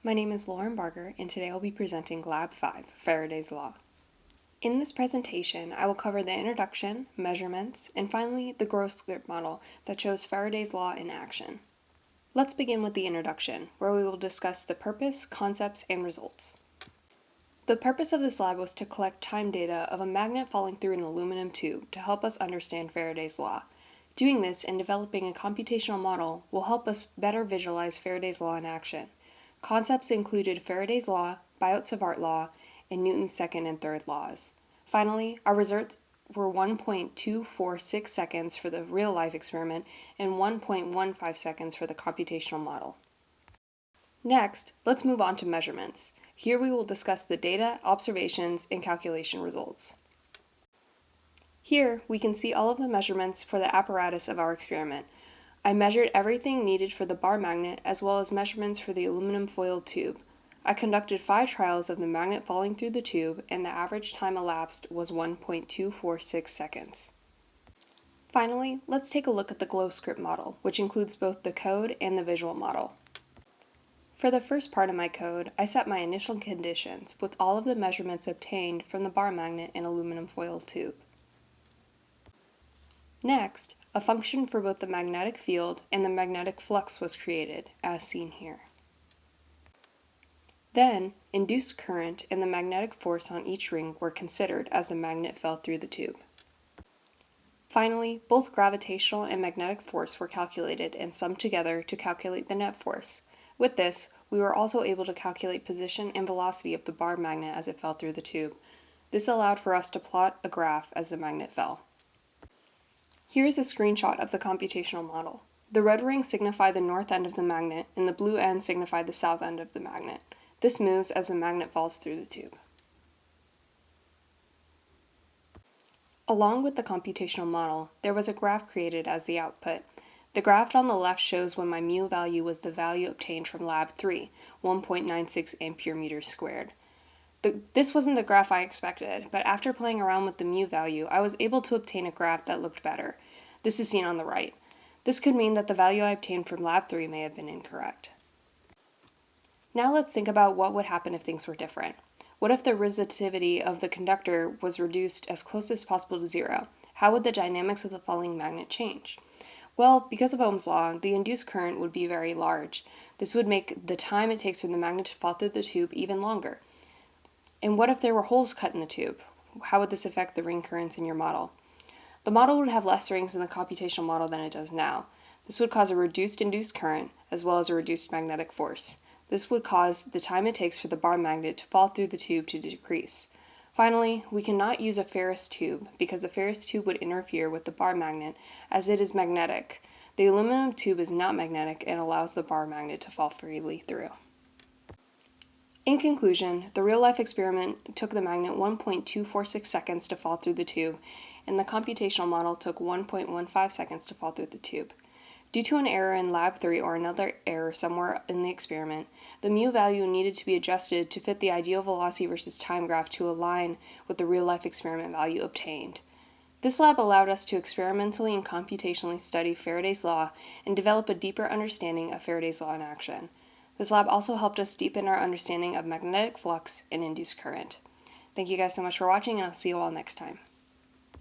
My name is Lauren Barger, and today I'll be presenting Lab 5, Faraday's Law. In this presentation, I will cover the introduction, measurements, and finally the growth script model that shows Faraday's Law in action. Let's begin with the introduction, where we will discuss the purpose, concepts, and results. The purpose of this lab was to collect time data of a magnet falling through an aluminum tube to help us understand Faraday's Law. Doing this and developing a computational model will help us better visualize Faraday's Law in action. Concepts included Faraday's Law, Biot-Savart Law, and Newton's second and third laws. Finally, our results were 1.246 seconds for the real-life experiment and 1.15 seconds for the computational model. Next, let's move on to measurements. Here we will discuss the data, observations, and calculation results. Here we can see all of the measurements for the apparatus of our experiment. I measured everything needed for the bar magnet as well as measurements for the aluminum foil tube. I conducted 5 trials of the magnet falling through the tube, and the average time elapsed was 1.246 seconds. Finally, let's take a look at the glow script model, which includes both the code and the visual model. For the first part of my code, I set my initial conditions with all of the measurements obtained from the bar magnet and aluminum foil tube. Next, a function for both the magnetic field and the magnetic flux was created, as seen here. Then, induced current and the magnetic force on each ring were considered as the magnet fell through the tube. Finally, both gravitational and magnetic force were calculated and summed together to calculate the net force. With this, we were also able to calculate position and velocity of the bar magnet as it fell through the tube. This allowed for us to plot a graph as the magnet fell. Here is a screenshot of the computational model. The red rings signify the north end of the magnet, and the blue ends signify the south end of the magnet. This moves as the magnet falls through the tube. Along with the computational model, there was a graph created as the output. The graph on the left shows when my mu value was the value obtained from Lab 3, 1.96 ampere meters squared. This wasn't the graph I expected, but after playing around with the mu value, I was able to obtain a graph that looked better. This is seen on the right. This could mean that the value I obtained from Lab 3 may have been incorrect. Now let's think about what would happen if things were different. What if the resistivity of the conductor was reduced as close as possible to 0? How would the dynamics of the falling magnet change? Well, because of Ohm's law, the induced current would be very large. This would make the time it takes for the magnet to fall through the tube even longer. And what if there were holes cut in the tube? How would this affect the ring currents in your model? The model would have less rings in the computational model than it does now. This would cause a reduced induced current, as well as a reduced magnetic force. This would cause the time it takes for the bar magnet to fall through the tube to decrease. Finally, we cannot use a ferrous tube because the ferrous tube would interfere with the bar magnet as it is magnetic. The aluminum tube is not magnetic and allows the bar magnet to fall freely through. In conclusion, the real-life experiment took the magnet 1.246 seconds to fall through the tube, and the computational model took 1.15 seconds to fall through the tube. Due to an error in Lab 3 or another error somewhere in the experiment, the mu value needed to be adjusted to fit the ideal velocity versus time graph to align with the real-life experiment value obtained. This lab allowed us to experimentally and computationally study Faraday's Law and develop a deeper understanding of Faraday's Law in action. This lab also helped us deepen our understanding of magnetic flux and induced current. Thank you guys so much for watching, and I'll see you all next time.